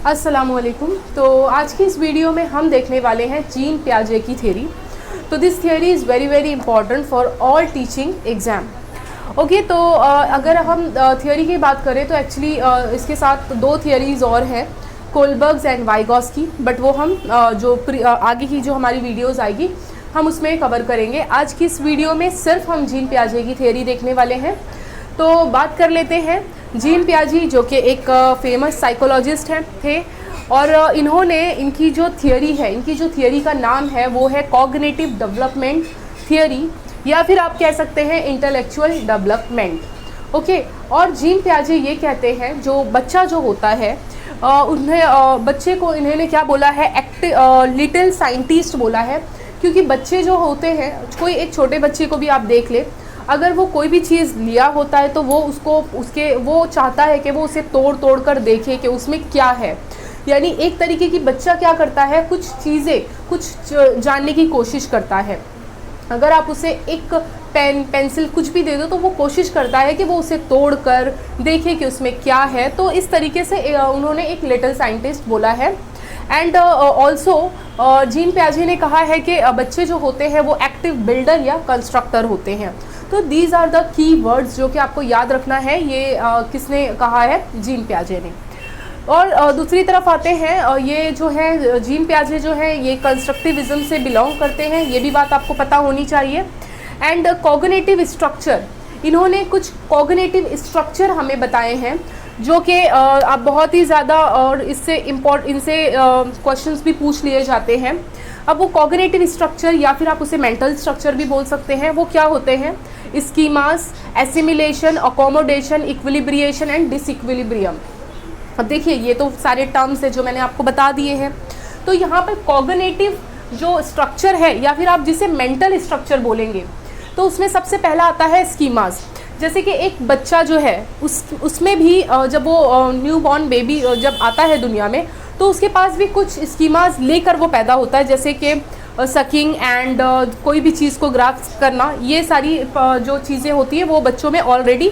अस्सलामुअलैकुम। तो आज की इस वीडियो में हम देखने वाले हैं जीन पियाजे की थ्योरी। तो this theory is very very important for all teaching exam. Okay, तो अगर हम थ्योरी की बात करें तो एक्चुअली इसके साथ दो थियोरीज़ और हैं, कोलबर्ग्स एंड वाइगॉस्की, बट वो हम आगे की जो हमारी वीडियोज़ आएगी हम उसमें कवर करेंगे। आज की इस वीडियो में सिर्फ हम जीन पियाजे की थ्योरी देखने वाले हैं। तो बात कर लेते हैं जीन पियाजे, जो कि एक फेमस साइकोलॉजिस्ट थे और इन्होंने इनकी जो थियोरी का नाम है वो है कॉग्निटिव डेवलपमेंट थियोरी, या फिर आप कह सकते हैं इंटेलेक्चुअल डेवलपमेंट। ओके, और जीन पियाजे ये कहते हैं जो बच्चा जो होता है बच्चे को इन्होंने क्या बोला है, लिटिल साइंटिस्ट बोला है। क्योंकि बच्चे जो होते हैं, कोई एक छोटे बच्चे को भी आप देख ले, अगर वो कोई भी चीज़ लिया होता है तो वो चाहता है कि वो उसे तोड़ कर देखे कि उसमें क्या है। यानी एक तरीके की बच्चा क्या करता है, कुछ जानने की कोशिश करता है। अगर आप उसे एक पेन पेंसिल कुछ भी दे दो तो वो कोशिश करता है कि वो उसे तोड़ कर देखे कि उसमें क्या है। तो इस तरीके से उन्होंने एक लिटिल साइंटिस्ट बोला है। एंड ऑल्सो जीन पियाजे ने कहा है कि बच्चे जो होते हैं वो एक्टिव बिल्डर या कंस्ट्रक्टर होते हैं। तो these are the key words जो कि आपको याद रखना है। ये किसने कहा है? जीन पियाजे ने। और दूसरी तरफ आते हैं, ये जो है जीन पियाजे जो है ये कंस्ट्रक्टिविज्म से बिलोंग करते हैं, ये भी बात आपको पता होनी चाहिए। एंड कॉग्निटिव स्ट्रक्चर, इन्होंने कुछ कॉग्निटिव स्ट्रक्चर हमें बताए हैं जो कि आप बहुत ही ज़्यादा और इनसे क्वेश्चंस भी पूछ लिए जाते हैं। अब वो कॉग्निटिव स्ट्रक्चर या फिर आप उसे मेंटल स्ट्रक्चर भी बोल सकते हैं, वो क्या होते हैं? Schemas, assimilation, accommodation, equilibration and disequilibrium. अब देखिए, ये तो सारे टर्म्स है जो मैंने आपको बता दिए हैं। तो यहाँ पर कॉग्निटिव जो स्ट्रक्चर है या फिर आप जिसे मेंटल स्ट्रक्चर बोलेंगे, तो उसमें सबसे पहला आता है स्कीमास। जैसे कि एक बच्चा जो है उसमें भी जब वो न्यू बॉर्न बेबी जब आता है दुनिया में, तो उसके पास भी कुछ स्कीमास लेकर वो पैदा होता है, जैसे कि सकिंग एंड कोई भी चीज़ को ग्रास्प करना। ये सारी जो चीज़ें होती है वो बच्चों में ऑलरेडी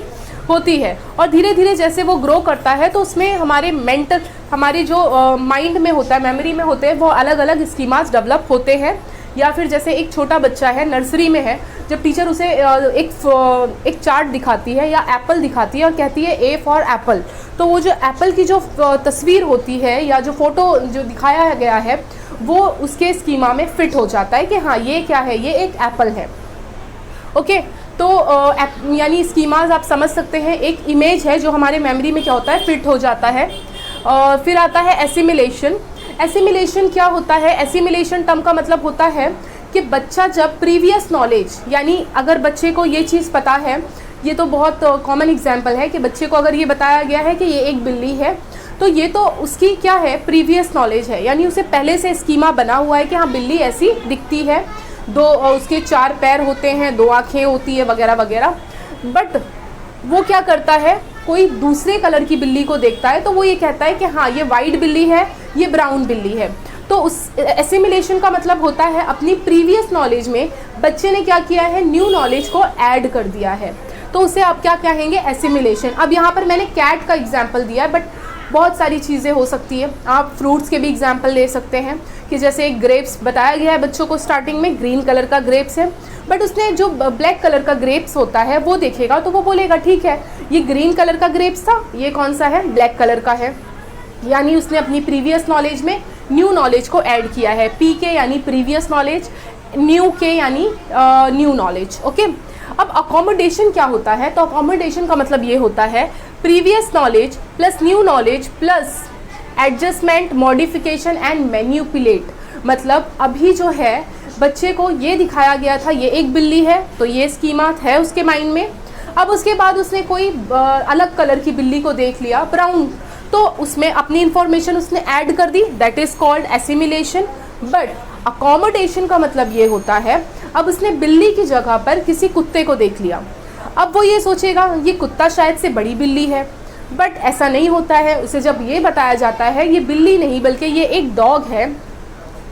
होती है। और धीरे धीरे जैसे वो ग्रो करता है तो उसमें हमारे जो माइंड में होता है, मेमोरी में होते हैं, वो अलग अलग स्कीमास डेवलप होते हैं। या फिर जैसे एक छोटा बच्चा है, नर्सरी में है, जब टीचर उसे एक चार्ट दिखाती है या एप्पल दिखाती है और कहती है ए फॉर एप्पल, तो वो जो एप्पल की जो तस्वीर होती है या जो फोटो जो दिखाया गया है वो उसके स्कीमा में फिट हो जाता है कि हाँ ये क्या है, ये एक एप्पल है। ओके, तो यानी स्कीमाज आप समझ सकते हैं, एक इमेज है जो हमारे मेमोरी में क्या होता है, फिट हो जाता है। फिर आता है एसिमिलेशन। एसिमिलेशन क्या होता है? एसिमिलेशन टर्म का मतलब होता है कि बच्चा जब प्रीवियस नॉलेज, यानी अगर बच्चे को ये चीज़ पता है, ये तो बहुत कॉमन एग्जांपल है कि बच्चे को अगर ये बताया गया है कि ये एक बिल्ली है, तो ये तो उसकी क्या है, प्रीवियस नॉलेज है। यानी उसे पहले से स्कीमा बना हुआ है कि हाँ बिल्ली ऐसी दिखती है, उसके 4 पैर होते हैं, 2 आँखें होती है वगैरह वगैरह। बट वो क्या करता है, कोई दूसरे कलर की बिल्ली को देखता है तो वो ये कहता है कि हाँ ये वाइट बिल्ली है, ये ब्राउन बिल्ली है। तो उस एसिमिलेशन का मतलब होता है अपनी प्रीवियस नॉलेज में बच्चे ने क्या किया है, न्यू नॉलेज को ऐड कर दिया है। तो उसे आप क्या कहेंगे, एसिमिलेशन। अब यहाँ पर मैंने कैट का एग्जाम्पल दिया है, बट बहुत सारी चीज़ें हो सकती है। आप फ्रूट्स के भी एग्जाम्पल ले सकते हैं कि जैसे एक ग्रेप्स बताया गया है बच्चों को, स्टार्टिंग में ग्रीन कलर का ग्रेप्स है, बट उसने जो ब्लैक कलर का ग्रेप्स होता है वो देखेगा तो वो बोलेगा ठीक है ये ग्रीन कलर का ग्रेप्स था, ये कौन सा है, ब्लैक कलर का है। यानी उसने अपनी प्रीवियस नॉलेज में न्यू नॉलेज को ऐड किया है। PK यानी प्रीवियस नॉलेज, न्यू के यानी न्यू नॉलेज। ओके, अब अकोमोडेशन क्या होता है? तो अकोमोडेशन का मतलब ये होता है previous knowledge plus new knowledge plus adjustment, modification and manipulate. मतलब अभी जो है बच्चे को ये दिखाया गया था ये एक बिल्ली है, तो ये स्कीमा है उसके माइंड में। अब उसके बाद उसने कोई अलग कलर की बिल्ली को देख लिया, ब्राउन, तो उसमें अपनी इंफॉर्मेशन उसने ऐड कर दी, that is called assimilation. But accommodation का मतलब ये होता है अब उसने बिल्ली की जगह पर किसी कुत्ते को देख लिया। अब वो ये सोचेगा ये कुत्ता शायद से बड़ी बिल्ली है, बट ऐसा नहीं होता है। उसे जब ये बताया जाता है ये बिल्ली नहीं बल्कि ये एक डॉग है,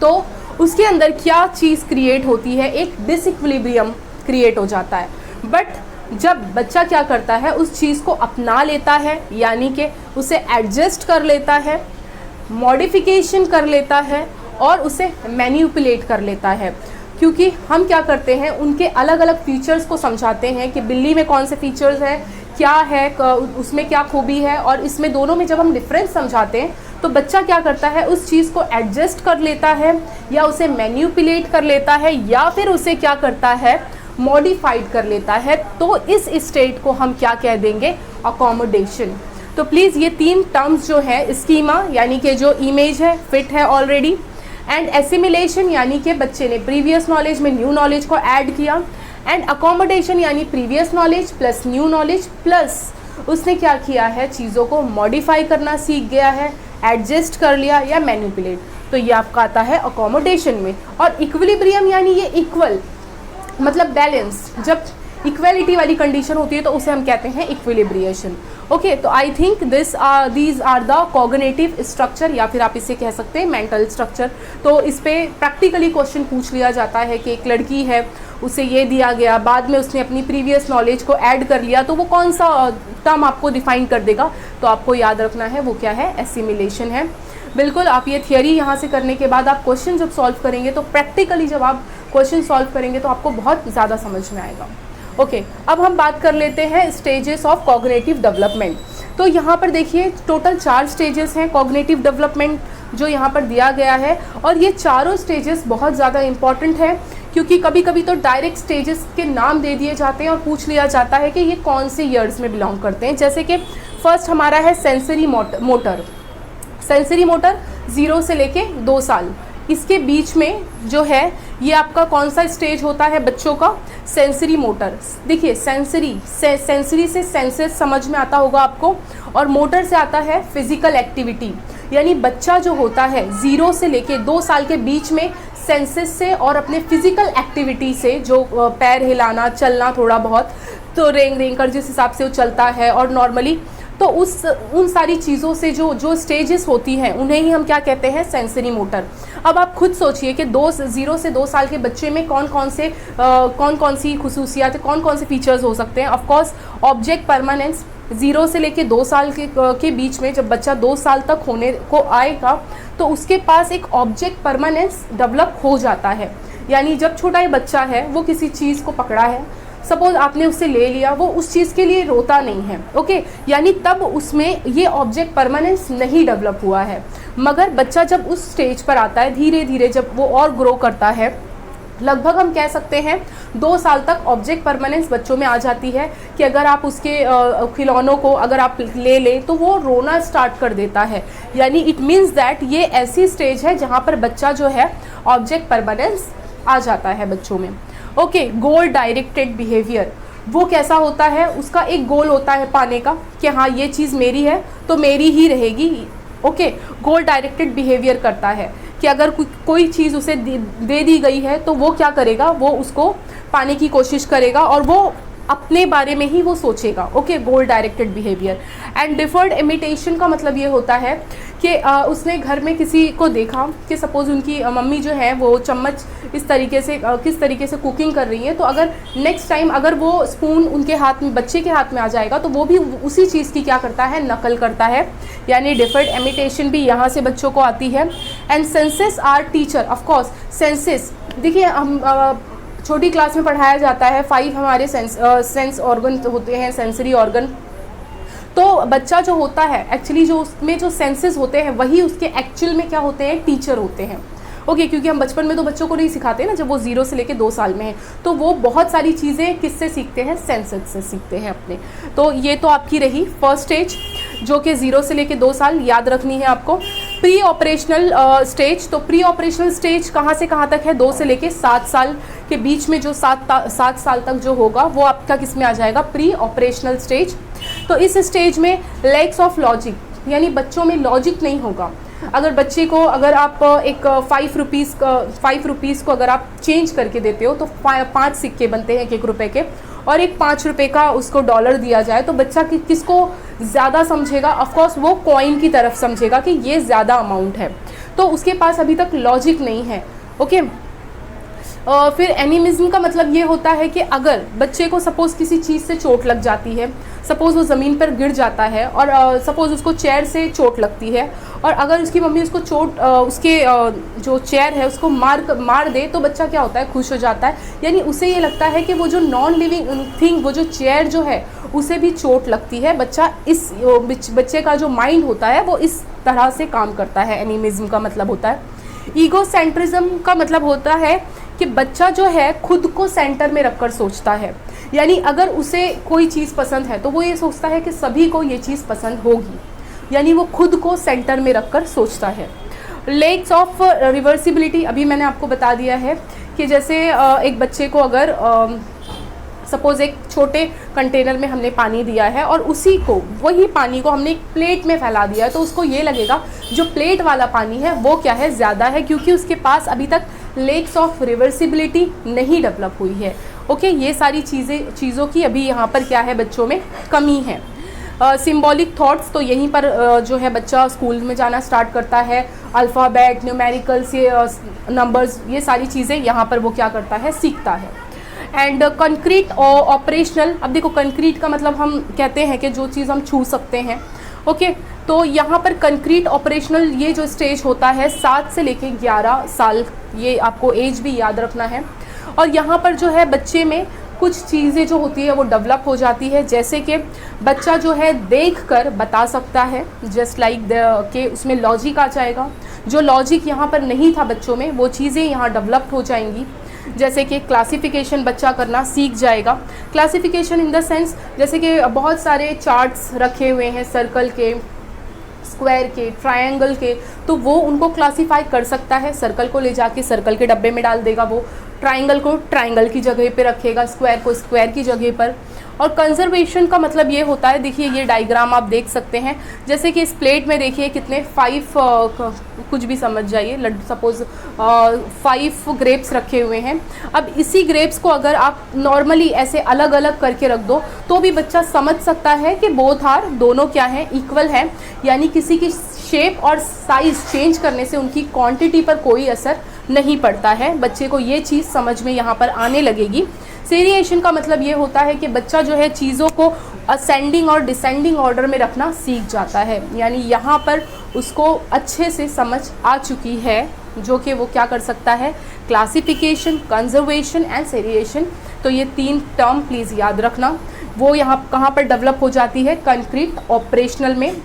तो उसके अंदर क्या चीज़ क्रिएट होती है, एक डिसइक्विलिब्रियम क्रिएट हो जाता है। बट जब बच्चा क्या करता है, उस चीज़ को अपना लेता है, यानी कि उसे एडजस्ट कर लेता है, मॉडिफिकेशन कर लेता है और उसे मैनिपुलेट कर लेता है। क्योंकि हम क्या करते हैं, उनके अलग अलग फीचर्स को समझाते हैं कि बिल्ली में कौन से फीचर्स हैं, क्या है, उसमें क्या खूबी है, और इसमें दोनों में जब हम डिफरेंस समझाते हैं तो बच्चा क्या करता है, उस चीज़ को एडजस्ट कर लेता है या उसे मैनिपुलेट कर लेता है या फिर उसे क्या करता है, मॉडिफाइड कर लेता है। तो इस स्टेट को हम क्या कह देंगे, अकोमोडेशन। तो प्लीज़ ये 3 टर्म्स जो है, स्कीमा यानी कि जो इमेज है फिट है ऑलरेडी, एंड एसिमिलेशन यानी कि बच्चे ने प्रीवियस नॉलेज में न्यू नॉलेज को ऐड किया, एंड अकोमोडेशन यानी previous knowledge plus new knowledge plus उसने क्या किया है, चीज़ों को मॉडिफाई करना सीख गया है, एडजस्ट कर लिया या मैनिपुलेट। तो ये आपका आता है अकोमोडेशन में। और इक्विलिब्रियम यानी ये इक्वल मतलब बैलेंस, जब इक्वलिटी वाली कंडीशन होती है तो उसे हम कहते हैं इक्विलिब्रिएशन। ओके, तो I think these are the cognitive structure, या फिर आप इसे कह सकते हैं मेंटल स्ट्रक्चर। तो इस पे प्रैक्टिकली क्वेश्चन पूछ लिया जाता है कि एक लड़की है, उसे ये दिया गया, बाद में उसने अपनी प्रीवियस नॉलेज को ऐड कर लिया, तो वो कौन सा टर्म आपको डिफाइन कर देगा। तो आपको याद रखना है वो क्या है, एसिमिलेशन है। बिल्कुल, आप ये थियरी यहाँ से करने के बाद आप क्वेश्चन जब सॉल्व करेंगे तो प्रैक्टिकली जब आप क्वेश्चन सॉल्व करेंगे तो आपको बहुत ज़्यादा समझ में आएगा। ओके, अब हम बात कर लेते हैं स्टेजेस ऑफ कॉग्निटिव डेवलपमेंट। तो यहाँ पर देखिए टोटल 4 स्टेजेस हैं कॉग्निटिव डेवलपमेंट जो यहाँ पर दिया गया है, और ये चारों स्टेजेस बहुत ज़्यादा इंपॉर्टेंट है क्योंकि कभी कभी तो डायरेक्ट स्टेजेस के नाम दे दिए जाते हैं और पूछ लिया जाता है कि ये कौन से ईयर्स में बिलोंग करते हैं। जैसे कि फर्स्ट हमारा है सेंसरी मोटर। सेंसरी मोटर 0 से लेके 2 साल, इसके बीच में जो है ये आपका कौन सा स्टेज होता है बच्चों का, सेंसरी मोटर। देखिए सेंसरी से सेंसेस समझ में आता होगा आपको, और मोटर से आता है फिजिकल एक्टिविटी। यानी बच्चा जो होता है 0 से लेके 2 साल के बीच में सेंसेस से और अपने फिजिकल एक्टिविटी से, जो पैर हिलाना, चलना थोड़ा बहुत, तो रेंग कर जिस हिसाब से वो चलता है और नॉर्मली, तो उन सारी चीज़ों से जो स्टेजेस होती हैं उन्हें ही हम क्या कहते हैं, सेंसरी मोटर। अब आप खुद सोचिए कि 0 से 2 साल के बच्चे में कौन कौन सी खुसूसियात, कौन कौन से फीचर्स हो सकते हैं। ऑफ कोर्स ऑब्जेक्ट परमानेंस, 0 से लेके 2 साल के बीच में जब बच्चा 2 साल तक होने को आएगा तो उसके पास एक ऑब्जेक्ट परमानेंस डेवलप हो जाता है। यानी जब छोटा ये बच्चा है वो किसी चीज़ को पकड़ा है, सपोज आपने उससे ले लिया, वो उस चीज़ के लिए रोता नहीं है। ओके, यानी तब उसमें ये ऑब्जेक्ट परमानेंस नहीं डेवलप हुआ है। मगर बच्चा जब उस स्टेज पर आता है, धीरे धीरे जब वो और ग्रो करता है, लगभग हम कह सकते हैं 2 साल तक ऑब्जेक्ट परमानेंस बच्चों में आ जाती है कि अगर आप उसके खिलौनों को अगर आप ले लें तो वो रोना स्टार्ट कर देता है। यानी इट मीन्स दैट ये ऐसी स्टेज है जहाँ पर बच्चा जो है ऑब्जेक्ट परमानेंस आ जाता है बच्चों में। ओके, गोल डायरेक्टेड बिहेवियर, वो कैसा होता है, उसका एक गोल होता है पाने का कि हाँ ये चीज़ मेरी है तो मेरी ही रहेगी। ओके, गोल डायरेक्टेड बिहेवियर करता है कि अगर कोई चीज़ उसे दे दी गई है तो वो क्या करेगा, वो उसको पाने की कोशिश करेगा और वो अपने बारे में ही वो सोचेगा। Okay, goal directed behaviour. And deferred imitation का मतलब ये होता है कि उसने घर में किसी को देखा कि सपोज़ उनकी मम्मी जो है वो चम्मच इस तरीके से किस तरीके से कुकिंग कर रही है, तो अगर नेक्स्ट टाइम अगर वो स्पून उनके हाथ में, बच्चे के हाथ में आ जाएगा तो वो भी उसी चीज़ की क्या करता है, नकल करता है। यानी डिफर्ड इमिटेशन भी यहाँ से बच्चों को आती है। And senses are teacher, of course senses, देखिए हम छोटी क्लास में पढ़ाया जाता है 5 हमारे सेंस ऑर्गन होते हैं, सेंसरी ऑर्गन। तो बच्चा जो होता है एक्चुअली जो उसमें जो सेंसेस होते हैं वही उसके एक्चुअल में क्या होते हैं, टीचर होते हैं। ओके, क्योंकि हम बचपन में तो बच्चों को नहीं सिखाते ना, जब वो 0 से लेके 2 साल में है तो वो बहुत सारी चीज़ें किससे सीखते हैं, सेंसेस से सीखते हैं अपने। तो ये तो आपकी रही फर्स्ट स्टेज जो कि 0 से लेके 2 साल, याद रखनी है आपको। प्री ऑपरेशनल स्टेज, तो प्री ऑपरेशनल स्टेज कहाँ से कहाँ तक है, 2 से लेके 7 साल के बीच में जो 7 साल तक जो होगा वो आपका किस में आ जाएगा, प्री ऑपरेशनल स्टेज। तो इस स्टेज में लैक्स ऑफ लॉजिक, यानी बच्चों में लॉजिक नहीं होगा। अगर बच्चे को अगर आप एक 5 रुपीज़ को अगर आप चेंज करके देते हो तो 5 सिक्के बनते हैं 1 रुपये के, और एक 5 रुपये का उसको डॉलर दिया जाए तो बच्चा किसको ज़्यादा समझेगा, ऑफकोर्स वो कॉइन की तरफ समझेगा कि ये ज़्यादा अमाउंट है। तो उसके पास अभी तक लॉजिक नहीं है। ओके, फिर एनिमिज्म का मतलब ये होता है कि अगर बच्चे को सपोज़ किसी चीज़ से चोट लग जाती है, सपोज़ वो ज़मीन पर गिर जाता है और सपोज़ उसको चेयर से चोट लगती है और अगर उसकी मम्मी उसको उसके जो चेयर है उसको मार दे तो बच्चा क्या होता है, खुश हो जाता है। यानी उसे ये लगता है कि वो जो नॉन लिविंग थिंग, वो जो चेयर जो है उसे भी चोट लगती है। बच्चे का जो माइंड होता है वो इस तरह से काम करता है। एनिमिज्म का मतलब होता है। ईगोसेंट्रिज्म का मतलब होता है कि बच्चा जो है खुद को सेंटर में रखकर सोचता है। यानी अगर उसे कोई चीज़ पसंद है तो वो ये सोचता है कि सभी को ये चीज़ पसंद होगी, यानी वो खुद को सेंटर में रखकर सोचता है। लेक्स ऑफ रिवर्सिबिलिटी, अभी मैंने आपको बता दिया है कि जैसे एक बच्चे को अगर सपोज़ एक छोटे कंटेनर में हमने पानी दिया है और वही पानी को हमने एक प्लेट में फैला दिया है, तो उसको ये लगेगा जो प्लेट वाला पानी है वो क्या है, ज़्यादा है, क्योंकि उसके पास अभी तक लेक्स ऑफ रिवर्सिबिलिटी नहीं डेवलप हुई है। ओके, ये सारी चीज़ों की अभी यहाँ पर क्या है, बच्चों में कमी है। सिंबॉलिक थॉट्स, तो यहीं पर जो है बच्चा स्कूल में जाना स्टार्ट करता है। अल्फ़ाबेट, न्यूमेरिकल्स, ये नंबर्स, ये सारी चीज़ें यहाँ पर वो क्या करता है, सीखता है। एंड कंक्रीट ऑपरेशनल, अब देखो कंक्रीट का मतलब हम कहते हैं कि जो चीज़ हम छू सकते हैं। ओके, तो यहाँ पर कंक्रीट ऑपरेशनल ये जो स्टेज होता है 7 से लेके 11 साल, ये आपको एज भी याद रखना है। और यहाँ पर जो है बच्चे में कुछ चीज़ें जो होती है वो डेवलप हो जाती है, जैसे कि बच्चा जो है देखकर बता सकता है, जस्ट लाइक के उसमें लॉजिक आ जाएगा। जो लॉजिक यहाँ पर नहीं था बच्चों में, वो चीज़ें यहाँ डेवलप हो जाएंगी। जैसे कि क्लासिफिकेशन बच्चा करना सीख जाएगा। क्लासिफिकेशन इन द सेंस, जैसे कि बहुत सारे चार्ट्स रखे हुए हैं, सर्कल के, स्क्वायर के, ट्रायंगल के, तो वो उनको क्लासीफाई कर सकता है। सर्कल को ले जाके सर्कल के डब्बे में डाल देगा, वो ट्रायंगल को ट्रायंगल की जगह पे रखेगा, स्क्वायर को स्क्वायर की जगह पर। और कंजर्वेशन का मतलब ये होता है, देखिए ये डायग्राम आप देख सकते हैं, जैसे कि इस प्लेट में देखिए कितने 5 कुछ भी समझ जाइए, सपोज 5 ग्रेप्स रखे हुए हैं। अब इसी ग्रेप्स को अगर आप नॉर्मली ऐसे अलग अलग करके रख दो तो भी बच्चा समझ सकता है कि बोथ आर, दोनों क्या हैं, इक्वल हैं। यानी किसी की शेप और साइज़ चेंज करने से उनकी क्वांटिटी पर कोई असर नहीं पड़ता है। बच्चे को ये चीज़ समझ में यहाँ पर आने लगेगी। सेरिएशन का मतलब ये होता है कि बच्चा जो है चीज़ों को असेंडिंग और डिसेंडिंग ऑर्डर में रखना सीख जाता है। यानी यहाँ पर उसको अच्छे से समझ आ चुकी है, जो कि वो क्या कर सकता है, क्लासिफिकेशन, कंजर्वेशन एंड सेरिएशन। तो ये 3 टर्म प्लीज़ याद रखना। वो यहाँ कहाँ पर डेवलप हो जाती है, कंक्रीट ऑपरेशनल में।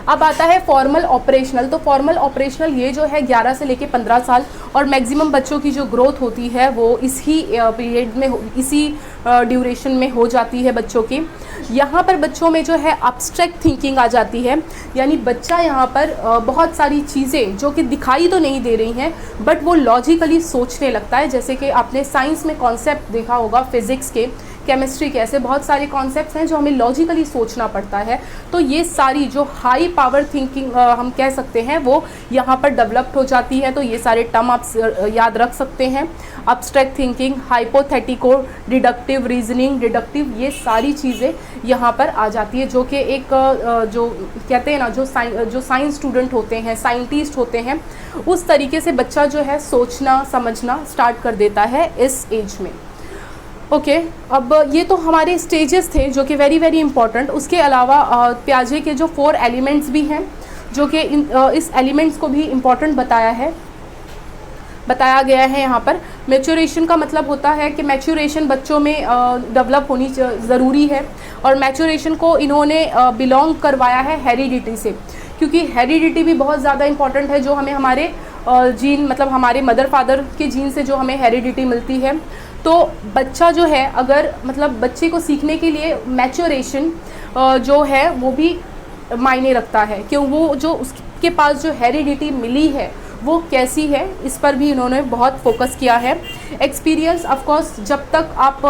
अब आता है फॉर्मल ऑपरेशनल। तो फॉर्मल ऑपरेशनल ये जो है 11 से लेके 15 साल, और मैक्सिमम बच्चों की जो ग्रोथ होती है वो इसी पीरियड में, इसी ड्यूरेशन में हो जाती है बच्चों की। यहाँ पर बच्चों में जो है अब्स्ट्रैक्ट थिंकिंग आ जाती है। यानी बच्चा यहाँ पर बहुत सारी चीज़ें जो कि दिखाई तो नहीं दे रही हैं, बट वो लॉजिकली सोचने लगता है। जैसे कि आपने साइंस में कॉन्सेप्ट देखा होगा, फिज़िक्स के, केमिस्ट्री के, ऐसे बहुत सारे कॉन्सेप्ट्स हैं जो हमें लॉजिकली सोचना पड़ता है। तो ये सारी जो हाई पावर थिंकिंग हम कह सकते हैं वो यहाँ पर डेवलप्ड हो जाती है। तो ये सारे टर्म आप याद रख सकते हैं, abstract thinking, hypothetico, deductive reasoning, deductive, ये सारी चीज़ें यहाँ पर आ जाती है। जो कि एक जो कहते हैं ना, जो साइंस स्टूडेंट होते हैं, साइंटिस्ट होते हैं, उस तरीके से बच्चा जो है सोचना समझना स्टार्ट कर देता है इस एज में। ओके, अब ये तो हमारे स्टेजेस थे जो कि वेरी वेरी इंपॉर्टेंट। उसके अलावा प्याजे के जो 4 एलिमेंट्स भी हैं, जो कि इस एलिमेंट्स को भी इम्पॉर्टेंट बताया गया है यहाँ पर। मैच्योरेशन का मतलब होता है कि मैच्योरेशन बच्चों में डेवलप होनी ज़रूरी है, और मैच्योरेशन को इन्होंने बिलोंग करवाया है हेरिडिटी से, क्योंकि हेरिडिटी भी बहुत ज़्यादा इंपॉर्टेंट है। जो हमें हमारे जीन, मतलब हमारे मदर फादर के जीन से जो हमें हेरिडिटी मिलती है, तो बच्चा जो है, अगर मतलब बच्चे को सीखने के लिए मैच्योरेशन जो है वो भी मायने रखता है, क्यों वो जो उसके पास जो हेरिडिटी मिली है वो कैसी है, इस पर भी इन्होंने बहुत फोकस किया है। एक्सपीरियंस, ऑफ कोर्स, जब तक आप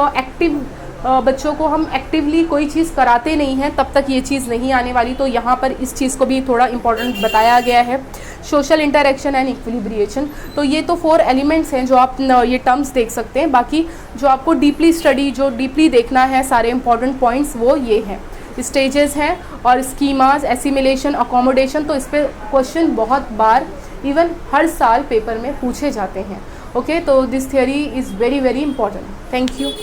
बच्चों को हम एक्टिवली कोई चीज़ कराते नहीं हैं तब तक ये चीज़ नहीं आने वाली। तो यहाँ पर इस चीज़ को भी थोड़ा इम्पोर्टेंट बताया गया है। सोशल इंटरेक्शन एंड इक्विलिब्रिएशन, तो ये तो 4 एलिमेंट्स हैं जो आप ये टर्म्स देख सकते हैं। बाकी जो आपको डीपली स्टडी, जो डीपली देखना है, सारे इंपॉर्टेंट पॉइंट्स वो ये हैं, स्टेजेस हैं और स्कीमाज, एसिमिलेशन, अकोमोडेशन। तो इस पर क्वेश्चन बहुत बार, इवन हर साल पेपर में पूछे जाते हैं। Okay, so this theory is very very important. Thank you.